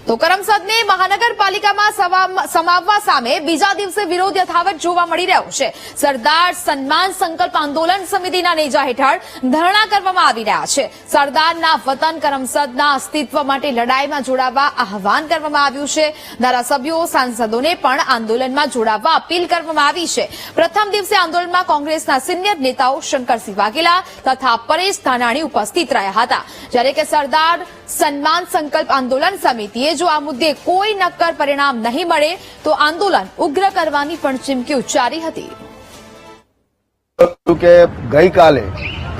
તો કરમસદને મહાનગરપાલિકામાં સમાવવા સામે બીજા દિવસે વિરોધ યથાવત જોવા મળી રહ્યો છે। સરદાર સન્માન સંકલ્પ આંદોલન સમિતિના નેજા હેઠળ ધરણા કરવામાં આવી રહ્યા છે। સરદારના વતન કરમસદના અસ્તિત્વ માટે લડાઈમાં જોડાવા આહવાન કરવામાં આવ્યું છે। ધારાસભ્યો સાંસદોને પણ આંદોલનમાં જોડાવા અપીલ કરવામાં આવી છે। પ્રથમ દિવસે આંદોલનમાં કોંગ્રેસના સિનિયર નેતાઓ શંકરસિંહ વાઘેલા તથા પરેશ ધાનાણી ઉપસ્થિત રહ્યા હતા, જ્યારે કે સરદાર સન્માન સંકલ્પ આંદોલન સમિતિએ જો આ મુદ્દે કોઈ નક્કર પરિણામ નહીં મળે તો આંદોલન ઉગ્ર કરવાની પણ ચીમકી ઉચ્ચારી હતી। કે ગઈકાલે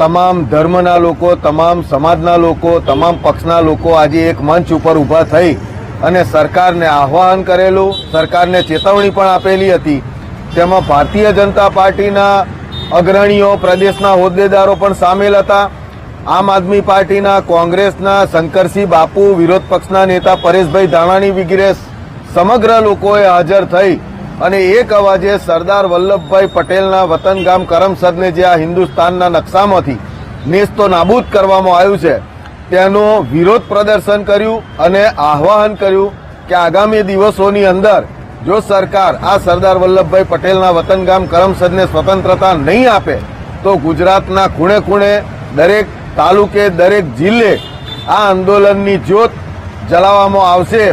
તમામ ધર્મના લોકો, તમામ સમાજના લોકો, તમામ પક્ષના લોકો આજે એક મંચ ઉપર ઉભા થઈ અને સરકારને આહવાન કરેલું, સરકારને ચેતવણી પણ આપેલી હતી। તેમાં ભારતીય જનતા પાર્ટીના અગ્રણીઓ, પ્રદેશના હોદ્દેદારો પણ સામેલ હતા। આમ આદમી પાર્ટીના, કોંગ્રેસના શંકરસિંહ બાપુ, વિરોધ પક્ષના નેતા પરેશભાઈ ધાનાણી વગેરે સમગ્ર લોકોએ હાજર થઈ અને એક અવાજે સરદાર વલ્લભભાઈ પટેલના વતન ગામ કરમસદને જે આ હિન્દુસ્તાનના નકશામાંથી નેસ્તો નાબૂદ કરવામાં આવ્યું છે તેનું વિરોધ પ્રદર્શન કર્યું અને આહ્વાન કર્યું કે આગામી દિવસોની અંદર જો સરકાર આ સરદાર વલ્લભભાઈ પટેલના વતન ગામ કરમસદને સ્વતંત્રતા નહીં આપે તો ગુજરાતના ખૂણે ખૂણે, દરેક તાલુકે, દરેક જિલ્લે આ આંદોલનની જ્યોત જલાવવામાં આવશે।